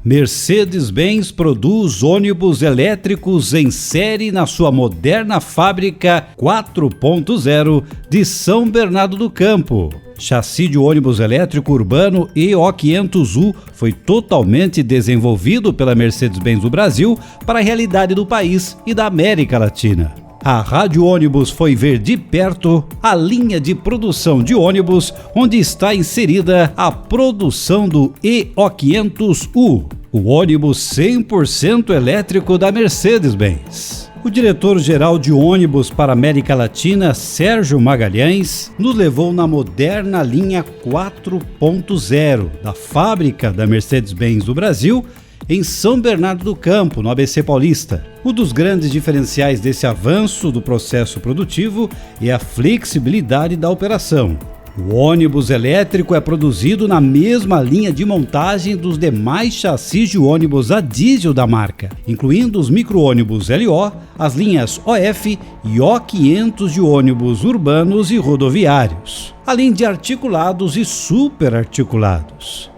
Mercedes-Benz produz ônibus elétricos em série na sua moderna fábrica 4.0 de São Bernardo do Campo. Chassi de ônibus elétrico urbano EO500U foi totalmente desenvolvido pela Mercedes-Benz do Brasil para a realidade do país e da América Latina. A Rádio Ônibus foi ver de perto a linha de produção de ônibus onde está inserida a produção do EO500U, o ônibus 100% elétrico da Mercedes-Benz. O diretor-geral de ônibus para a América Latina, Sérgio Magalhães, nos levou na moderna linha 4.0 da fábrica da Mercedes-Benz do Brasil, em São Bernardo do Campo, no ABC Paulista. Um dos grandes diferenciais desse avanço do processo produtivo é a flexibilidade da operação. O ônibus elétrico é produzido na mesma linha de montagem dos demais chassis de ônibus a diesel da marca, incluindo os micro-ônibus LO, as linhas OF e O500 de ônibus urbanos e rodoviários, além de articulados e superarticulados.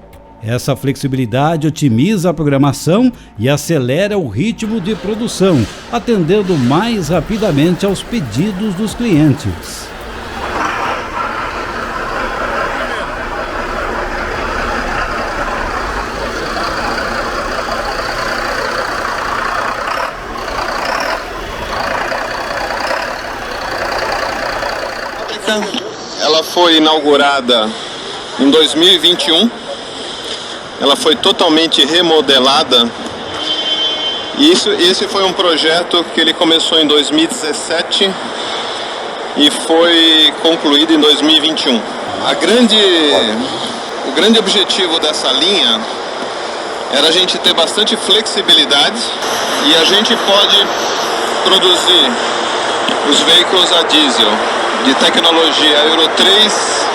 Essa flexibilidade otimiza a programação e acelera o ritmo de produção, atendendo mais rapidamente aos pedidos dos clientes. Ela foi inaugurada em 2021. Ela foi totalmente remodelada e esse foi um projeto que ele começou em 2017 e foi concluído em 2021. O grande objetivo dessa linha era a gente ter bastante flexibilidade e a gente pode produzir os veículos a diesel de tecnologia Euro 3,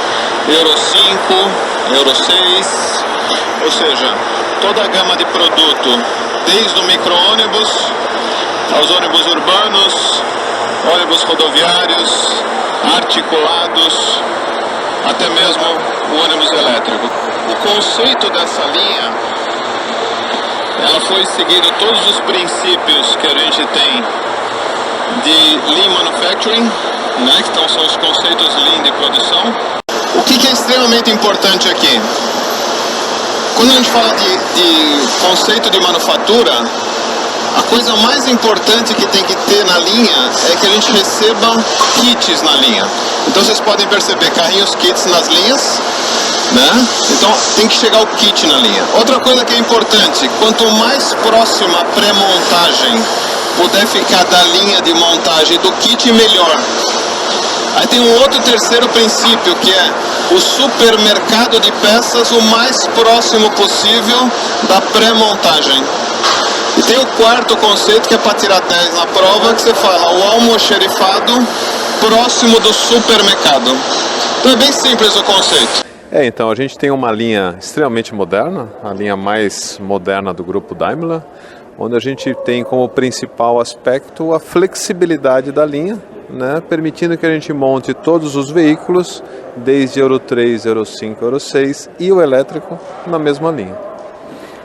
Euro 5, Euro 6, ou seja, toda a gama de produto, desde o micro-ônibus aos ônibus urbanos, ônibus rodoviários, articulados, até mesmo o ônibus elétrico. O conceito dessa linha, ela foi seguindo todos os princípios que a gente tem de Lean Manufacturing, né, que são os conceitos Lean de produção. O que é extremamente importante aqui? Quando a gente fala de conceito de manufatura, a coisa mais importante que tem que ter na linha é que a gente receba kits na linha. Então vocês podem perceber carrinhos kits nas linhas, né? Então tem que chegar o kit na linha. Outra coisa que é importante, quanto mais próxima a pré-montagem puder ficar da linha de montagem do kit, melhor. Aí tem um outro terceiro princípio, que é o supermercado de peças o mais próximo possível da pré-montagem. E tem o quarto conceito, que é para tirar 10 na prova, que você fala o almoxerifado próximo do supermercado. Então é bem simples o conceito. Então a gente tem uma linha extremamente moderna, a linha mais moderna do grupo Daimler, onde a gente tem como principal aspecto a flexibilidade da linha, né, permitindo que a gente monte todos os veículos, desde Euro 3, Euro 5, Euro 6 e o elétrico na mesma linha.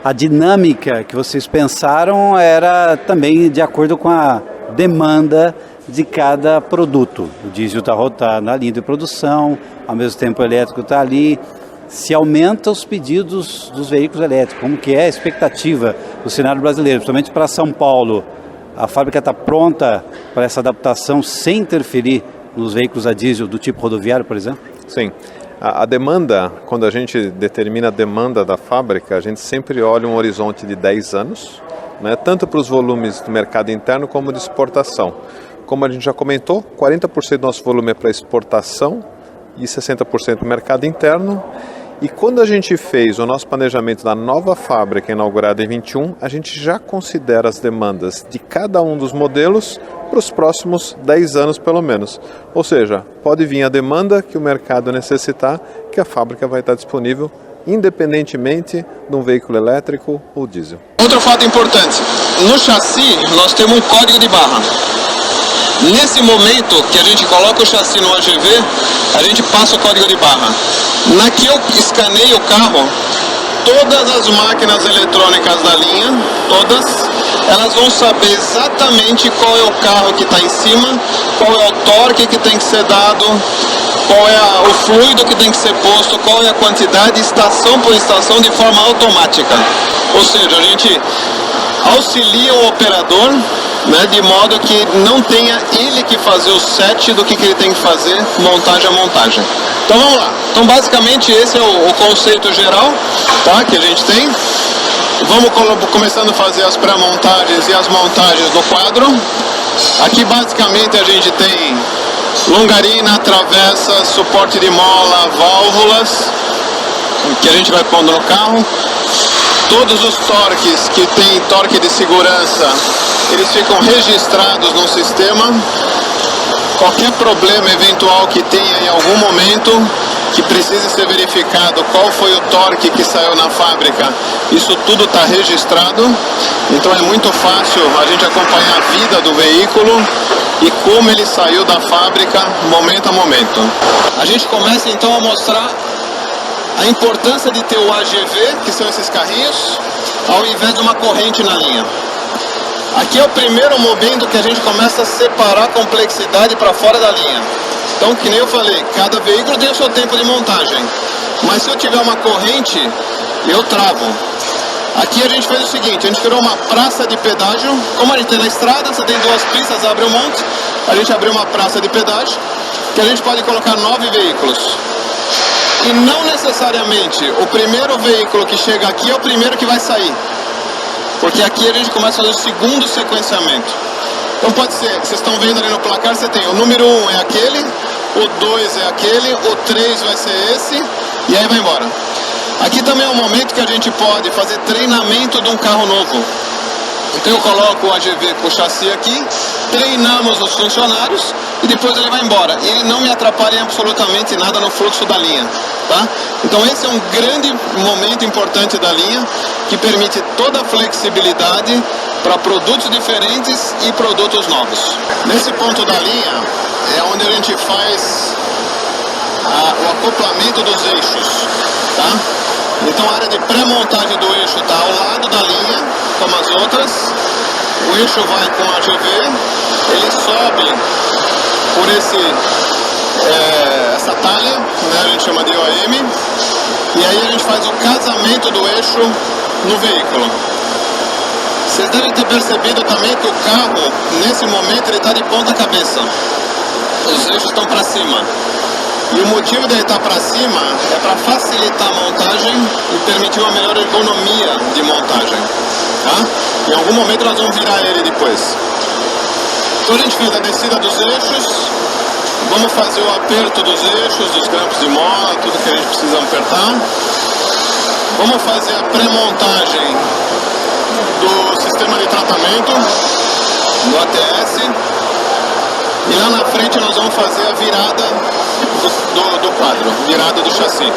A dinâmica que vocês pensaram era também de acordo com a demanda de cada produto. O diesel está na linha de produção, ao mesmo tempo o elétrico está ali. Se aumenta os pedidos dos veículos elétricos, como que é a expectativa do cenário brasileiro, principalmente para São Paulo? A fábrica está pronta para essa adaptação sem interferir nos veículos a diesel do tipo rodoviário, por exemplo? Sim. A demanda, quando a gente determina a demanda da fábrica, a gente sempre olha um horizonte de 10 anos, né, tanto para os volumes do mercado interno como de exportação. Como a gente já comentou, 40% do nosso volume é para exportação e 60% do mercado interno. E quando a gente fez o nosso planejamento da nova fábrica inaugurada em 21, a gente já considera as demandas de cada um dos modelos para os próximos 10 anos pelo menos. Ou seja, pode vir a demanda que o mercado necessitar, que a fábrica vai estar disponível, independentemente de um veículo elétrico ou diesel. Outro fato importante, no chassi nós temos um código de barra. Nesse momento que a gente coloca o chassi no AGV, a gente passa o código de barra. Na que eu escaneio o carro, todas as máquinas eletrônicas da linha, todas, elas vão saber exatamente qual é o carro que está em cima, qual é o torque que tem que ser dado, qual é o fluido que tem que ser posto, qual é a quantidade, estação por estação, de forma automática. Ou seja, a gente auxilia o operador, né, de modo que não tenha ele que fazer o set do que ele tem que fazer, montagem a montagem. Então vamos lá. Então basicamente esse é o conceito geral, tá, que a gente tem. Vamos começando a fazer as pré-montagens e as montagens do quadro. Aqui basicamente a gente tem longarina, travessa, suporte de mola, válvulas, que a gente vai pondo no carro. Todos os torques que tem torque de segurança, eles ficam registrados no sistema. Qualquer problema eventual que tenha em algum momento, que precise ser verificado qual foi o torque que saiu na fábrica, isso tudo está registrado. Então é muito fácil a gente acompanhar a vida do veículo e como ele saiu da fábrica momento a momento. A gente começa então a mostrar a importância de ter o AGV, que são esses carrinhos, ao invés de uma corrente na linha. Aqui é o primeiro momento que a gente começa a separar a complexidade para fora da linha. Então, que nem eu falei, cada veículo tem o seu tempo de montagem. Mas se eu tiver uma corrente, eu travo. Aqui a gente fez o seguinte, a gente criou uma praça de pedágio. Como a gente tem na estrada, você tem duas pistas, abre um monte. A gente abriu uma praça de pedágio, que a gente pode colocar 9 veículos. E não necessariamente o primeiro veículo que chega aqui é o primeiro que vai sair. Porque aqui a gente começa a fazer o segundo sequenciamento. Então pode ser, vocês estão vendo ali no placar, você tem o número 1 é aquele, o 2 é aquele, o 3 vai ser esse, e aí vai embora. Aqui também é um momento que a gente pode fazer treinamento de um carro novo. Então eu coloco o AGV com o chassi aqui, treinamos os funcionários e depois ele vai embora. E ele não me atrapalha em absolutamente nada no fluxo da linha, tá? Então esse é um grande momento importante da linha, que permite toda a flexibilidade para produtos diferentes e produtos novos. Nesse ponto da linha é onde a gente faz o acoplamento dos eixos, tá? Então a área de pré-montagem do eixo está ao lado da linha, como as outras. O eixo vai com a AGV, ele sobe por essa talha, né, a gente chama de OM, e aí a gente faz o casamento do eixo no veículo. Vocês devem ter percebido também que o carro, nesse momento, ele está de ponta cabeça. Os eixos estão para cima. E o motivo dele estar para cima é para facilitar a montagem e permitir uma melhor economia de montagem, tá? Em algum momento nós vamos virar ele depois. Então a gente fez a descida dos eixos, vamos fazer o aperto dos eixos, dos grampos de mola, tudo que a gente precisa apertar. Vamos fazer a pré-montagem do sistema de tratamento, do ATS. E lá na frente nós vamos fazer a virada do quadro, virada do chassi.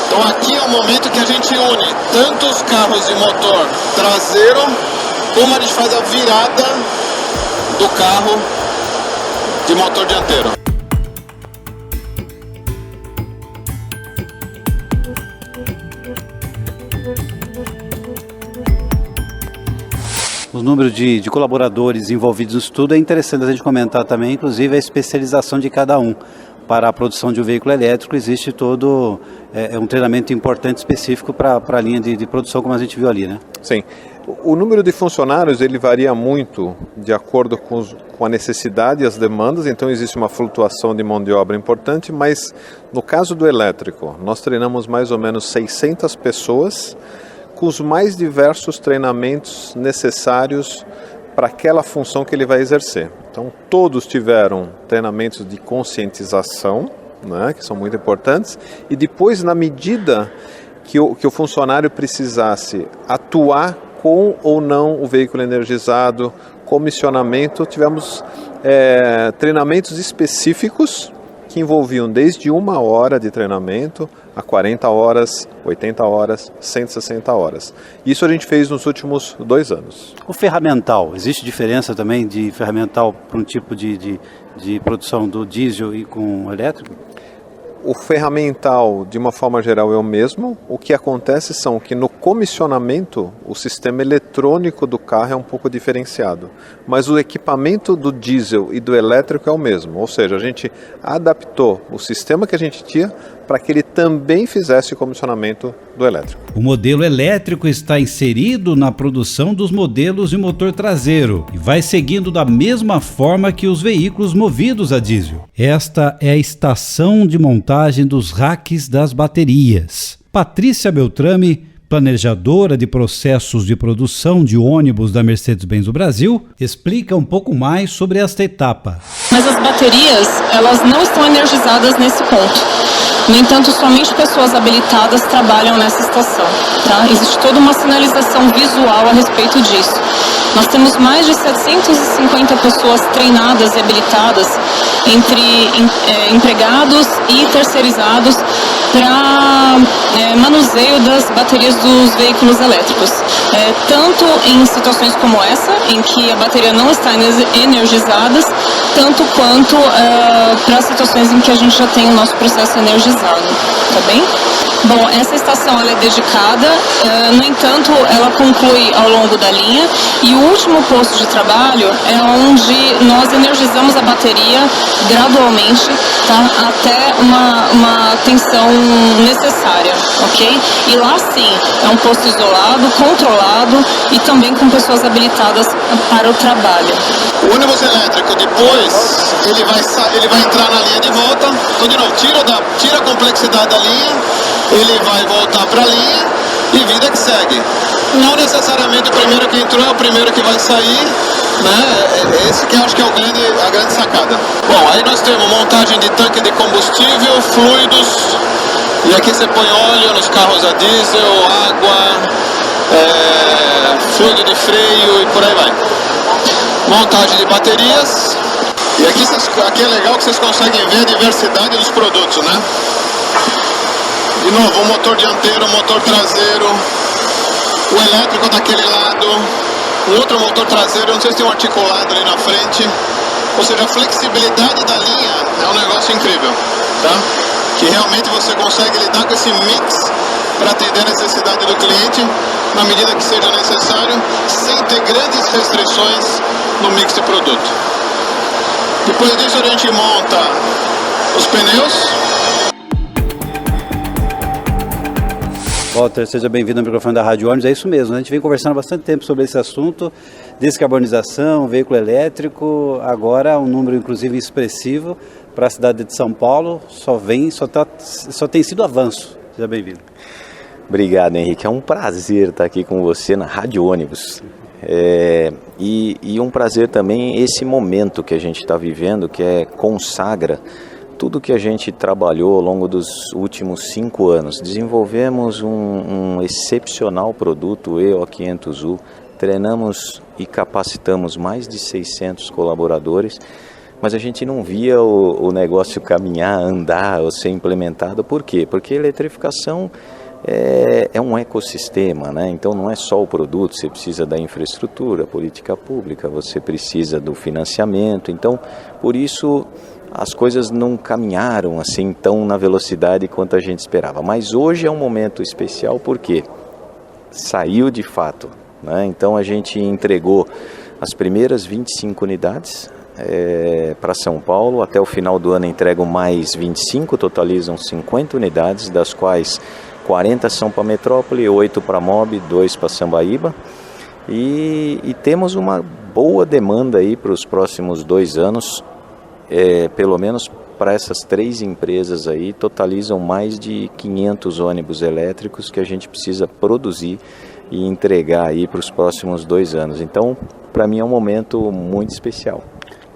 Então aqui é o momento que a gente une tanto os carros de motor traseiro, como a gente faz a virada do carro de motor dianteiro. Os números de colaboradores envolvidos no estudo é interessante a gente comentar também, inclusive a especialização de cada um. Para a produção de um veículo elétrico existe todo um treinamento importante específico para a linha de produção, como a gente viu ali, né? Sim. O número de funcionários ele varia muito de acordo com a necessidade e as demandas, então existe uma flutuação de mão de obra importante, mas no caso do elétrico, nós treinamos mais ou menos 600 pessoas com os mais diversos treinamentos necessários para aquela função que ele vai exercer. Então, todos tiveram treinamentos de conscientização, né, que são muito importantes, e depois, na medida que o funcionário precisasse atuar com ou não o veículo energizado, comissionamento, tivemos treinamentos específicos que envolviam desde 1 hora de treinamento a 40 horas, 80 horas, 160 horas. Isso a gente fez nos últimos 2 anos. O ferramental, existe diferença também de ferramental para um tipo de produção do diesel e com o elétrico? O ferramental, de uma forma geral, é o mesmo. O que acontece são que no comissionamento, o sistema eletrônico do carro é um pouco diferenciado. Mas o equipamento do diesel e do elétrico é o mesmo. Ou seja, a gente adaptou o sistema que a gente tinha para que ele também fizesse o comissionamento do elétrico. O modelo elétrico está inserido na produção dos modelos de motor traseiro e vai seguindo da mesma forma que os veículos movidos a diesel. Esta é a estação de montagem dos racks das baterias. Patrícia Beltrame, planejadora de processos de produção de ônibus da Mercedes-Benz do Brasil, explica um pouco mais sobre esta etapa. Mas as baterias, elas não estão energizadas nesse ponto. No entanto, somente pessoas habilitadas trabalham nessa estação. Tá? Existe toda uma sinalização visual a respeito disso. Nós temos mais de 750 pessoas treinadas e habilitadas entre empregados e terceirizados para manuseio das baterias dos veículos elétricos. Tanto em situações como essa, em que a bateria não está energizada, tanto quanto para situações em que a gente já tem o nosso processo energizado, tá bem? Bom, essa estação ela é dedicada, no entanto, ela conclui ao longo da linha e o último posto de trabalho é onde nós energizamos a bateria gradualmente, tá? Até uma tensão necessária, ok? E lá sim, é um posto isolado, controlado e também com pessoas habilitadas para o trabalho. O ônibus elétrico, depois, ele vai entrar na linha de volta. Então, de novo, tira a complexidade da linha, ele vai voltar para a linha e vida que segue. Não necessariamente o primeiro que entrou é o primeiro que vai sair, né? Esse que eu acho que é a grande sacada. Bom, aí nós temos montagem de tanque de combustível, fluidos, e aqui você põe óleo nos carros a diesel, água, fluido de freio e por aí vai. Montagem de baterias, e aqui é legal que vocês conseguem ver a diversidade dos produtos, né? De novo, o motor dianteiro, o motor traseiro, o elétrico daquele lado, o outro motor traseiro, não sei se tem um articulado ali na frente. Ou seja, a flexibilidade da linha é um negócio incrível, tá? Que realmente você consegue lidar com esse mix para atender a necessidade do cliente na medida que seja necessário, sem ter grandes restrições no mix de produto. Depois disso a gente monta os pneus. Walter, seja bem-vindo ao microfone da Rádio Ônibus. É isso mesmo, a gente vem conversando há bastante tempo sobre esse assunto, descarbonização, veículo elétrico, agora um número inclusive expressivo para a cidade de São Paulo, só tem sido avanço. Seja bem-vindo. Obrigado, Henrique, é um prazer estar aqui com você na Rádio Ônibus. E um prazer também esse momento que a gente está vivendo, que consagra tudo que a gente trabalhou ao longo dos últimos 5 anos. Desenvolvemos um excepcional produto, o EO500U, treinamos e capacitamos mais de 600 colaboradores, mas a gente não via o negócio caminhar, andar ou ser implementado. Por quê? Porque a eletrificação é um ecossistema, né? Então não é só o produto, você precisa da infraestrutura, política pública, você precisa do financiamento. Então, por isso, as coisas não caminharam assim tão na velocidade quanto a gente esperava. Mas hoje é um momento especial porque saiu de fato, né? Então a gente entregou as primeiras 25 unidades para São Paulo. Até o final do ano entregam mais 25, totalizam 50 unidades, das quais 40 são para Metrópole, 8 para Mob, 2 para Sambaíba. E temos uma boa demanda aí para os próximos 2 anos. Pelo menos para essas 3 empresas aí, totalizam mais de 500 ônibus elétricos que a gente precisa produzir e entregar aí para os próximos 2 anos. Então, para mim é um momento muito especial.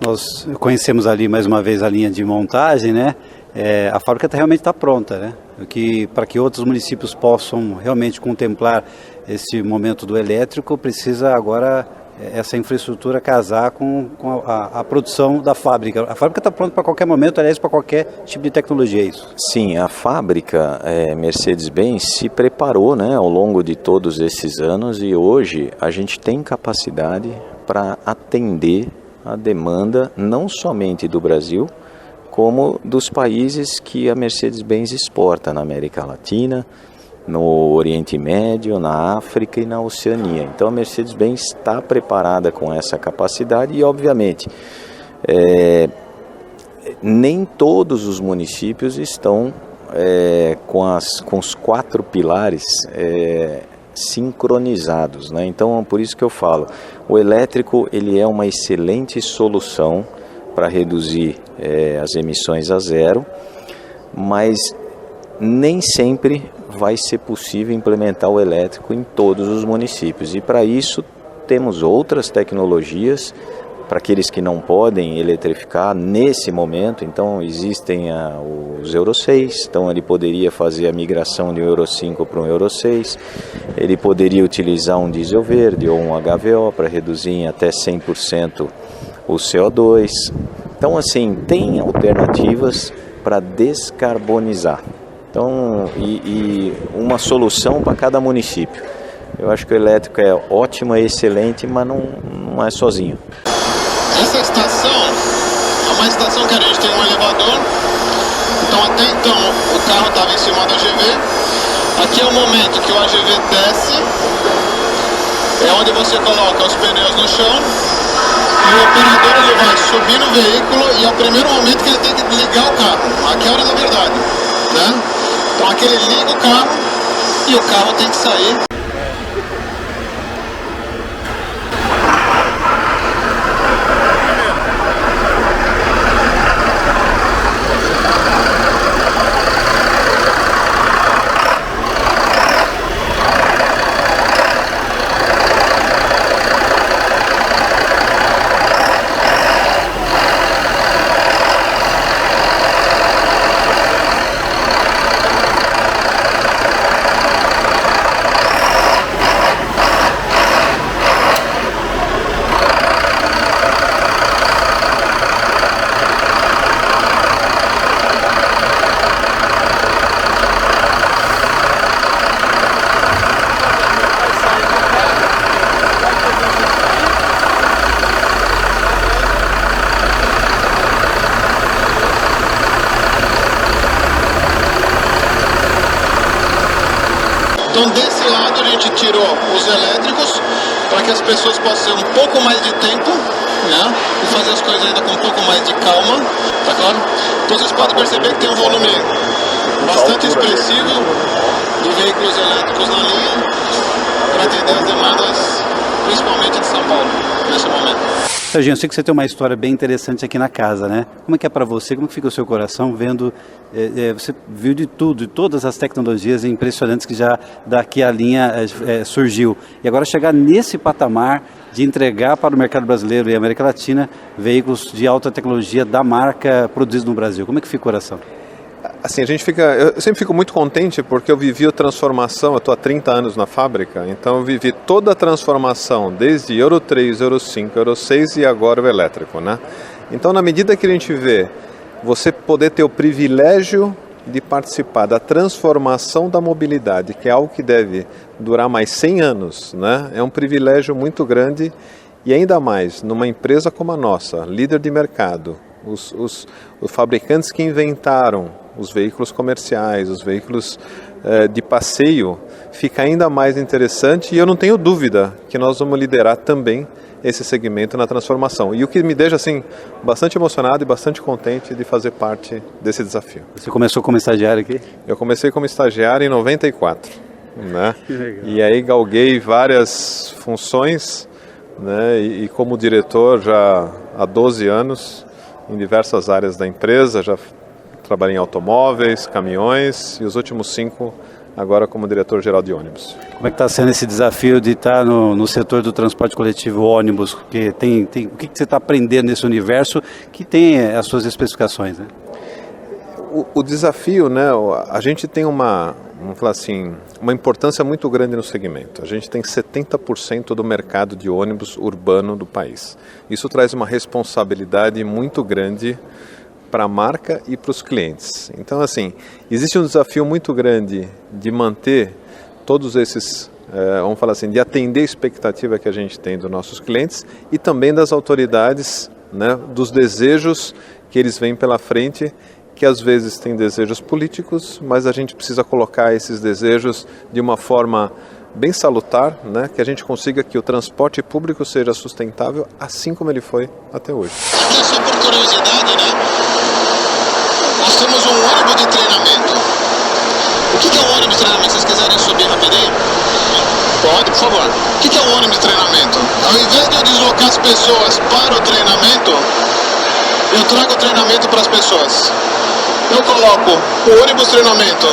Nós conhecemos ali mais uma vez a linha de montagem, né? A fábrica realmente está pronta, né? Para que outros municípios possam realmente contemplar esse momento do elétrico, precisa agora essa infraestrutura casar com a produção da fábrica. A fábrica está pronta para qualquer momento, aliás, para qualquer tipo de tecnologia, é isso? Sim, a fábrica Mercedes-Benz se preparou, né, ao longo de todos esses anos, e hoje a gente tem capacidade para atender a demanda não somente do Brasil, como dos países que a Mercedes-Benz exporta na América Latina, no Oriente Médio, na África e na Oceania. Então a Mercedes-Benz está preparada com essa capacidade e, obviamente, nem todos os municípios estão com os 4 pilares sincronizados, né? Então, por isso que eu falo, o elétrico ele é uma excelente solução para reduzir as emissões a zero, mas nem sempre vai ser possível implementar o elétrico em todos os municípios. E para isso temos outras tecnologias para aqueles que não podem eletrificar nesse momento. Então existem os Euro 6, então ele poderia fazer a migração de um Euro 5 para um Euro 6, ele poderia utilizar um diesel verde ou um HVO para reduzir em até 100% o CO2. Então assim, tem alternativas para descarbonizar. Então, e uma solução para cada município. Eu acho que o elétrico é ótimo, é excelente, mas não é sozinho. Essa estação é uma estação que a gente tem um elevador. Então até então o carro estava em cima do AGV. Aqui é o momento que o AGV desce. É onde você coloca os pneus no chão. E o operador ele vai subir no veículo e é o primeiro momento que ele tem que ligar o carro. Aqui é a hora da verdade, né? Então aqui ele liga o carro e o carro tem que sair. Então desse lado a gente tirou os elétricos para que as pessoas possam ter um pouco mais de tempo, né, e fazer as coisas ainda com um pouco mais de calma, tá claro? Então vocês podem perceber que tem um volume bastante expressivo de veículos elétricos na linha para atender as demandas, principalmente de São Paulo, nesse momento. Serginho, eu sei que você tem uma história bem interessante aqui na casa, né? Como é que é para você? Como que fica o seu coração vendo, você viu de tudo, de todas as tecnologias impressionantes que já daqui a linha surgiu. E agora chegar nesse patamar de entregar para o mercado brasileiro e América Latina veículos de alta tecnologia da marca produzidos no Brasil. Como é que fica o coração? Assim, eu sempre fico muito contente porque eu vivi a transformação, eu estou há 30 anos na fábrica, então eu vivi toda a transformação, desde Euro 3, Euro 5, Euro 6 e agora o elétrico, né? Então, na medida que a gente vê você poder ter o privilégio de participar da transformação da mobilidade, que é algo que deve durar mais 100 anos, né? É um privilégio muito grande e ainda mais numa empresa como a nossa, líder de mercado, os fabricantes que inventaram os veículos comerciais, os veículos de passeio, fica ainda mais interessante e eu não tenho dúvida que nós vamos liderar também esse segmento na transformação. E o que me deixa assim, bastante emocionado e bastante contente de fazer parte desse desafio. Você começou como estagiário aqui? Eu comecei como estagiário em 94, né? Que legal. E aí galguei várias funções, né? E como diretor já há 12 anos em diversas áreas da empresa, já trabalhei em automóveis, caminhões e os últimos 5 agora como diretor-geral de ônibus. Como é que está sendo esse desafio de estar no setor do transporte coletivo ônibus? Porque o que você está aprendendo nesse universo que tem as suas especificações, né? O desafio, né? A gente tem vamos falar assim, uma importância muito grande no segmento. A gente tem 70% do mercado de ônibus urbano do país. Isso traz uma responsabilidade muito grande para a marca e para os clientes. Então, assim, existe um desafio muito grande de manter todos esses, vamos falar assim, de atender a expectativa que a gente tem dos nossos clientes e também das autoridades, né, dos desejos que eles vêm pela frente, que às vezes têm desejos políticos, mas a gente precisa colocar esses desejos de uma forma bem salutar, né? Que a gente consiga que o transporte público seja sustentável, assim como ele foi até hoje. Aqui só por curiosidade, né? Nós temos um ônibus de treinamento. O que é um ônibus de treinamento? Se vocês quiserem subir rapidinho? Pode, por favor. O que é um ônibus de treinamento? Ao invés de eu deslocar as pessoas para o treinamento, eu trago o treinamento para as pessoas. Eu coloco o ônibus de treinamento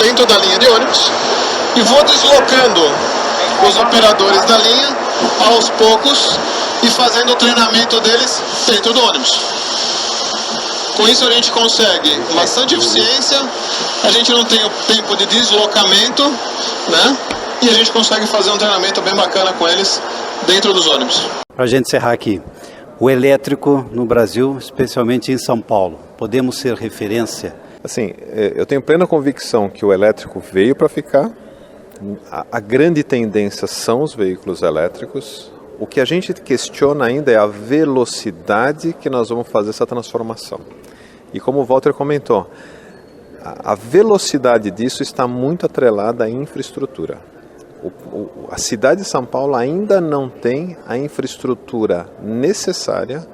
dentro da linha de ônibus e vou deslocando os operadores da linha aos poucos e fazendo o treinamento deles dentro do ônibus. Com isso a gente consegue bastante eficiência, a gente não tem o tempo de deslocamento, né? E a gente consegue fazer um treinamento bem bacana com eles dentro dos ônibus. Para a gente encerrar aqui, o elétrico no Brasil, especialmente em São Paulo, podemos ser referência? Assim, eu tenho plena convicção que o elétrico veio para ficar. A grande tendência são os veículos elétricos. O que a gente questiona ainda é a velocidade que nós vamos fazer essa transformação. E como o Walter comentou, a velocidade disso está muito atrelada à infraestrutura. A cidade de São Paulo ainda não tem a infraestrutura necessária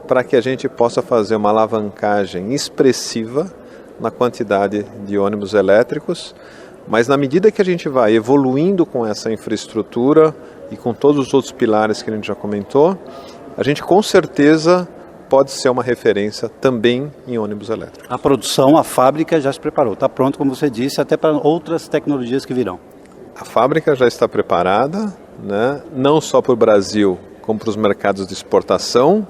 para que a gente possa fazer uma alavancagem expressiva na quantidade de ônibus elétricos, mas na medida que a gente vai evoluindo com essa infraestrutura e com todos os outros pilares que a gente já comentou, a gente com certeza pode ser uma referência também em ônibus elétricos. A produção, a fábrica já se preparou, está pronto, como você disse, até para outras tecnologias que virão. A fábrica já está preparada, né? Não só para o Brasil, como para os mercados de exportação,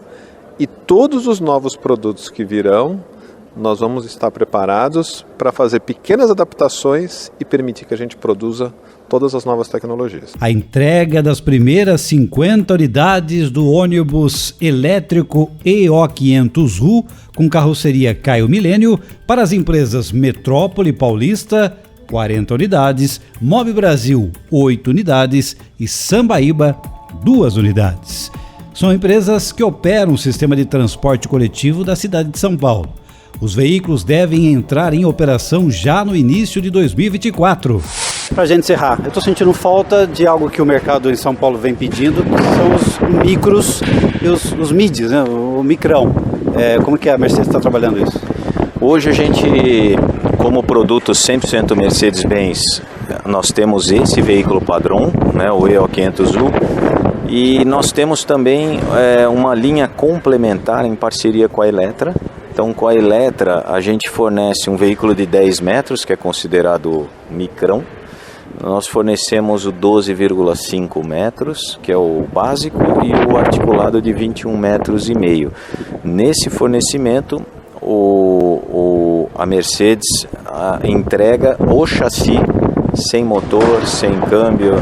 e todos os novos produtos que virão, nós vamos estar preparados para fazer pequenas adaptações e permitir que a gente produza todas as novas tecnologias. A entrega das primeiras 50 unidades do ônibus elétrico EO500U com carroceria Caio Milênio para as empresas Metrópole Paulista, 40 unidades, Mob Brasil, 8 unidades e Sambaíba, 2 unidades. São empresas que operam o sistema de transporte coletivo da cidade de São Paulo. Os veículos devem entrar em operação já no início de 2024. Para a gente encerrar, eu estou sentindo falta de algo que o mercado em São Paulo vem pedindo, que são os micros e os midis, né? O micrão. Como que a Mercedes está trabalhando isso? Hoje a gente, como produto 100% Mercedes-Benz, nós temos esse veículo padrão, né, o EO500U, e nós temos também uma linha complementar em parceria com a Eletra. Então, com a Eletra, a gente fornece um veículo de 10 metros, que é considerado micrão. Nós fornecemos o 12,5 metros, que é o básico, e o articulado de 21 metros e meio. Nesse fornecimento, a Mercedes entrega o chassi sem motor, sem câmbio,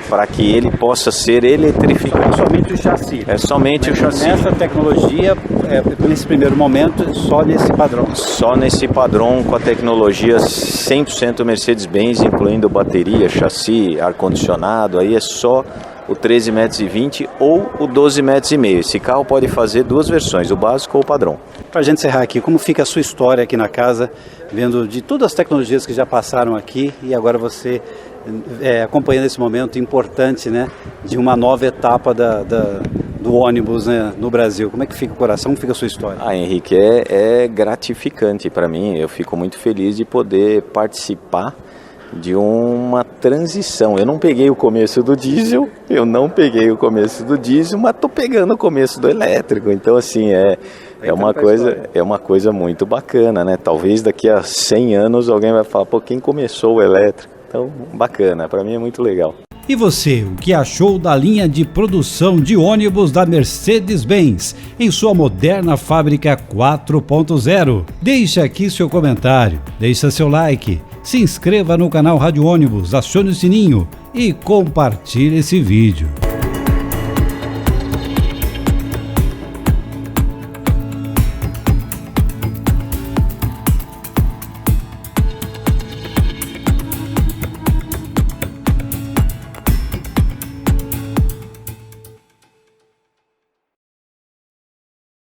para que ele possa ser eletrificado. É somente o chassi. É somente o chassi. Nessa tecnologia, nesse primeiro momento, só nesse padrão. Só nesse padrão, com a tecnologia 100% Mercedes-Benz, incluindo bateria, chassi, ar-condicionado, aí é só o 13,20 metros ou o 12,5 metros. Esse carro pode fazer duas versões, o básico ou o padrão. Para a gente encerrar aqui, como fica a sua história aqui na casa, vendo de todas as tecnologias que já passaram aqui e agora você acompanhando esse momento importante, né, de uma nova etapa do ônibus, né, no Brasil. Como é que fica o coração? Como fica a sua história? Henrique, é gratificante para mim. Eu fico muito feliz de poder participar de uma transição. Eu não peguei o começo do diesel, mas estou pegando o começo do elétrico. Então, assim, é uma coisa muito bacana, né? Talvez daqui a 100 anos alguém vai falar, quem começou o elétrico? Então, bacana, para mim é muito legal. E você, o que achou da linha de produção de ônibus da Mercedes-Benz em sua moderna fábrica 4.0? Deixe aqui seu comentário, deixe seu like, se inscreva no canal Rádio Ônibus, acione o sininho e compartilhe esse vídeo.